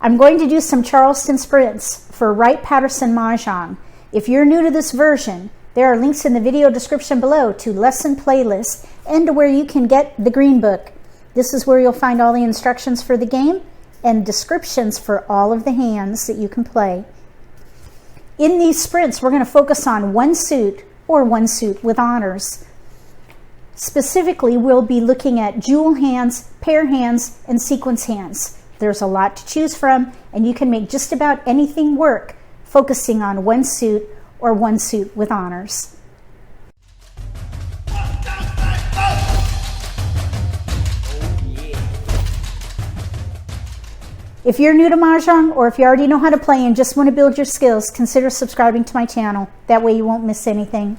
I'm going to do some Charleston sprints for Wright-Patterson Mah Jongg. If you're new to this version, there are links in the video description below to lesson playlists and to where you can get the green book. This is where you'll find all the instructions for the game and descriptions for all of the hands that you can play. In these sprints, we're going to focus on one suit or one suit with honors. Specifically, we'll be looking at jewel hands, pair hands, and sequence hands. There's a lot to choose from, and you can make just about anything work focusing on one suit or one suit with honors. If you're new to Mahjong, or if you already know how to play and just want to build your skills, consider subscribing to my channel. That way you won't miss anything.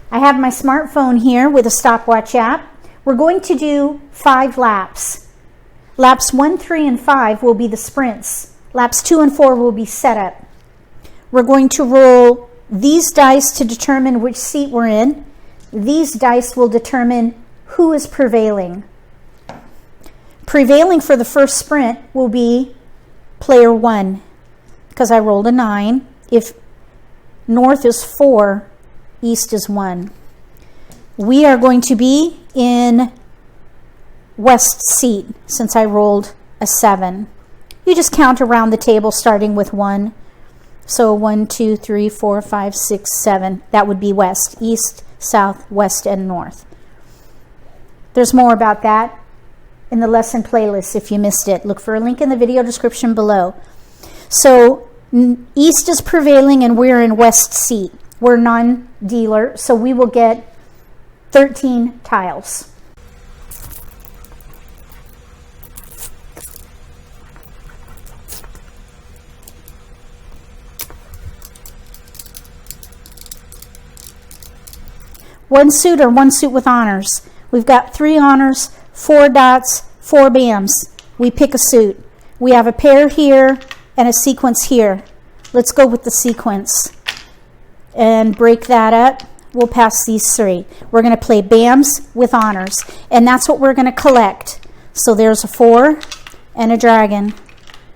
I have my smartphone here with a stopwatch app. We're going to do 5 laps. Laps 1, 3, and 5 will be the sprints. Laps 2 and 4 will be setup. We're going to roll these dice to determine which seat we're in. These dice will determine who is prevailing. Prevailing for the first sprint will be player 1, because I rolled a 9. If north is 4, east is 1. We are going to be in west seat since I rolled a 7. You just count around the table starting with 1. So 1, 2, 3, 4, 5, 6, 7. That would be west, east, south, west, and north. There's more about that in the lesson playlist if you missed it. Look for a link in the video description below. So east is prevailing and we're in west seat. We're non-dealer, so we will get 13 tiles. One suit or one suit with honors. We've got 3 honors, 4 dots, 4 bams. We pick a suit. We have a pair here and a sequence here. Let's go with the sequence and break that up. We'll pass these 3. We're going to play bams with honors, and that's what we're going to collect. So there's a 4 and a dragon.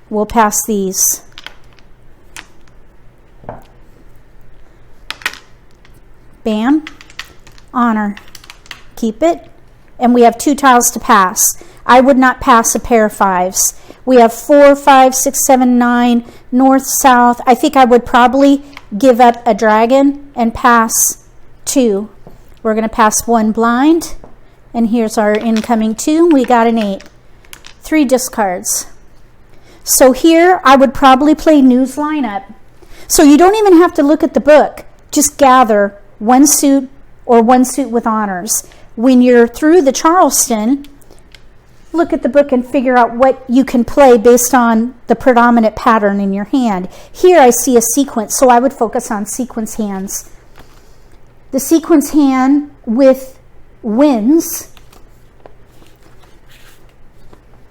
We'll pass these. Bam, honor, keep it, and we have 2 tiles to pass. I would not pass a pair of 5s. We have 4, 5, 6, 7, 9, north, south. I think I would probably give up a dragon and pass 2. We're going to pass 1 blind, and here's our incoming 2. We got an 8. 3 discards. So here I would probably play news lineup. So you don't even have to look at the book. Just gather one suit or one suit with honors. When you're through the Charleston, look at the book and figure out what you can play based on the predominant pattern in your hand. Here I see a sequence, so I would focus on sequence hands. The sequence hand with wins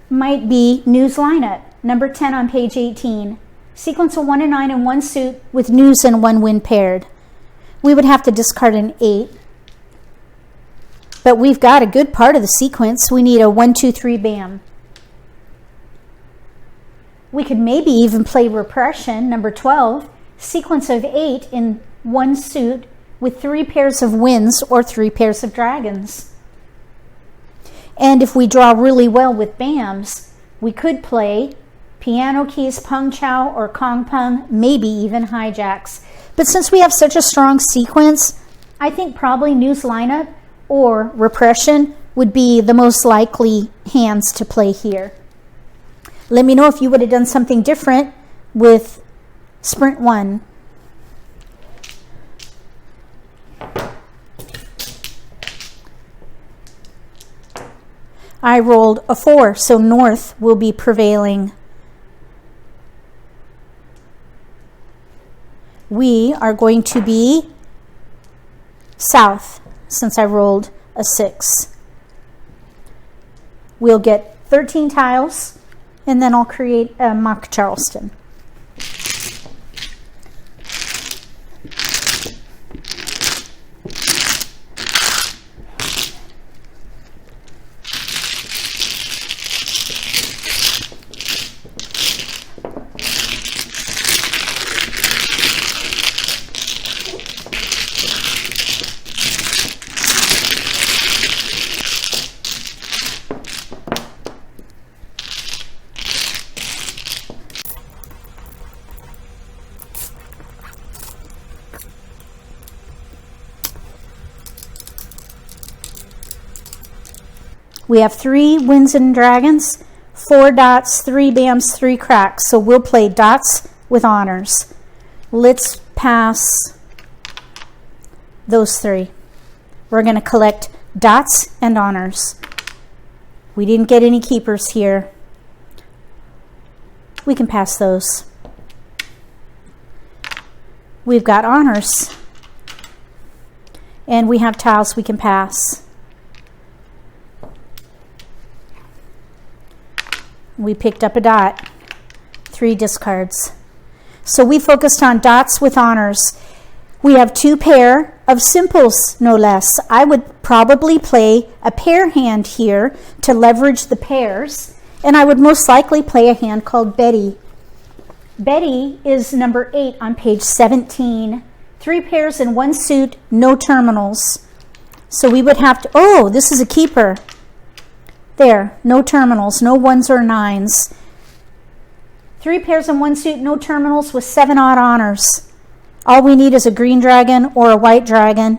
might be news lineup, number 10 on page 18. Sequence of 1 and 9 in one suit with news and 1 win paired. We would have to discard an 8. But we've got a good part of the sequence. We need a 1, 2, 3 bam. We could maybe even play repression, number 12, sequence of 8 in one suit with 3 pairs of wins or 3 pairs of dragons. And if we draw really well with bams, we could play piano keys, pung chow, or kong pung, maybe even hijacks. But since we have such a strong sequence, I think probably news lineup or repression would be the most likely hands to play here. Let me know if you would have done something different with sprint 1. I rolled a 4, so north will be prevailing. We are going to be south, since I rolled a 6. We'll get 13 tiles, and then I'll create a mock Charleston. We have 3 winds and dragons, 4 dots, 3 bams, 3 cracks. So we'll play dots with honors. Let's pass those 3. We're going to collect dots and honors. We didn't get any keepers here. We can pass those. We've got honors. And we have tiles we can pass. We picked up a dot. 3 discards. So we focused on dots with honors. We have 2 pair of simples, no less. I would probably play a pair hand here to leverage the pairs, and I would most likely play a hand called Betty. Betty is number 8 on page 17. 3 pairs and 1 suit, no terminals. So we would have to, oh, this is a keeper. There, no terminals, no 1s or 9s. 3 pairs and 1 suit, no terminals with 7 odd honors. All we need is a green dragon or a white dragon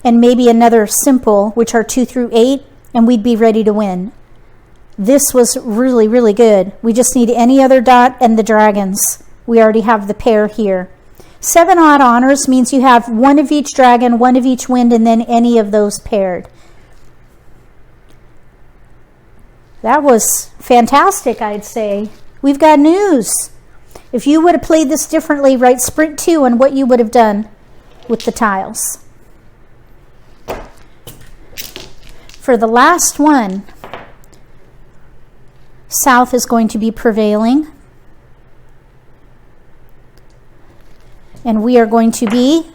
and maybe another simple, which are 2 through 8, and we'd be ready to win. This was really, really good. We just need any other dot and the dragons. We already have the pair here. 7 odd honors means you have 1 of each dragon, 1 of each wind, and then any of those paired. That was fantastic, I'd say. We've got news. If you would have played this differently, write sprint 2 on what you would have done with the tiles. For the last one, south is going to be prevailing. And we are going to be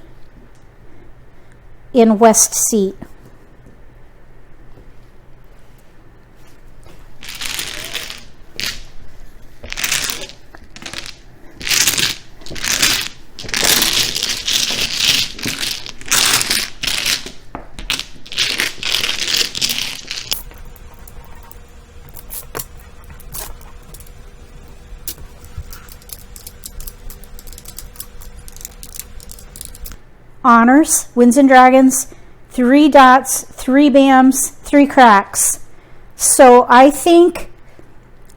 in west seat. Honors, winds and dragons, 3 dots, 3 bams, 3 cracks. So I think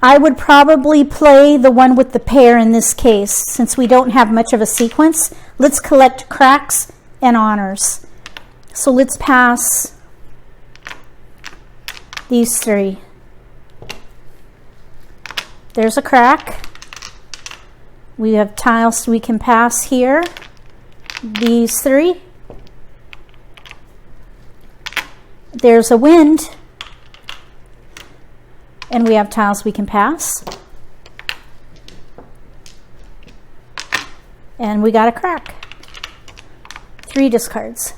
I would probably play the one with the pair in this case, since we don't have much of a sequence. Let's collect cracks and honors. So let's pass these 3. There's a crack. We have tiles we can pass here. These 3. There's a wind. And we have tiles we can pass. And we got a crack. 3 discards.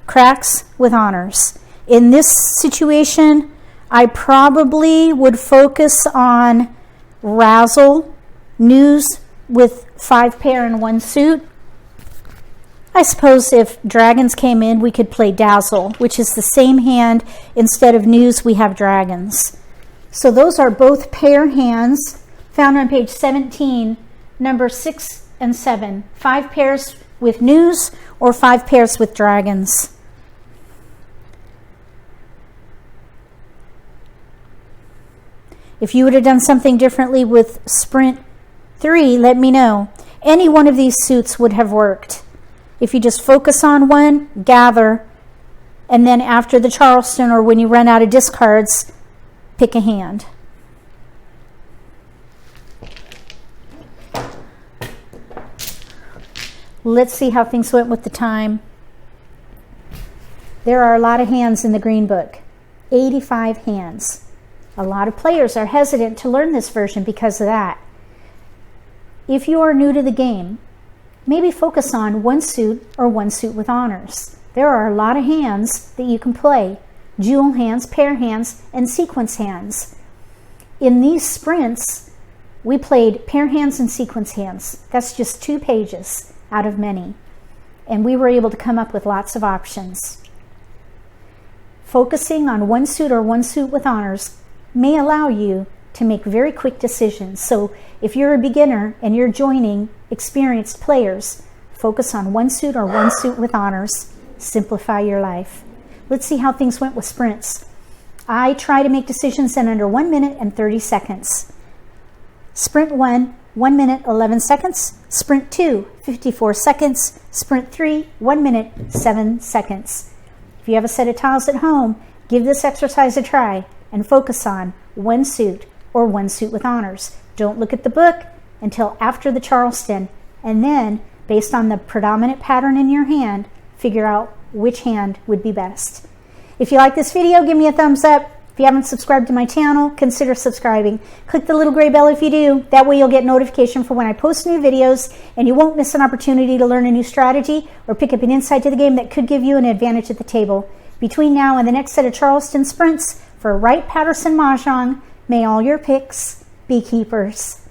Cracks with honors. In this situation, I probably would focus on razzle, news with 5 pair and 1 suit. I suppose if dragons came in, we could play dazzle, which is the same hand. Instead of news, we have dragons. So those are both pair hands found on page 17, number 6 and 7. 5 pairs with news or 5 pairs with dragons. If you would have done something differently with sprint 3, let me know. Any one of these suits would have worked. If you just focus on one, gather, and then after the Charleston or when you run out of discards, pick a hand. Let's see how things went with the time. There are a lot of hands in the green book. 85 hands. A lot of players are hesitant to learn this version because of that. If you are new to the game, maybe focus on 1 suit or 1 suit with honors. There are a lot of hands that you can play. Jewel hands, pair hands, and sequence hands. In these sprints, we played pair hands and sequence hands. That's just 2 pages out of many. And we were able to come up with lots of options. Focusing on 1 suit or 1 suit with honors may allow you to make very quick decisions. So if you're a beginner and you're joining experienced players, focus on 1 suit or 1 suit with honors. Simplify your life. Let's see how things went with sprints. I try to make decisions in under 1 minute and 30 seconds. Sprint 1, 1 minute, 11 seconds. Sprint 2, 54 seconds. Sprint 3, 1 minute, 7 seconds. If you have a set of tiles at home, give this exercise a try and focus on one suit or one suit with honors. Don't look at the book until after the Charleston, and then, based on the predominant pattern in your hand, figure out which hand would be best. If you like this video, give me a thumbs up. If you haven't subscribed to my channel, consider subscribing. Click the little gray bell if you do. That way you'll get notification for when I post new videos, and you won't miss an opportunity to learn a new strategy or pick up an insight to the game that could give you an advantage at the table. Between now and the next set of Charleston sprints for Wright-Patterson Mah Jongg, may all your picks be keepers.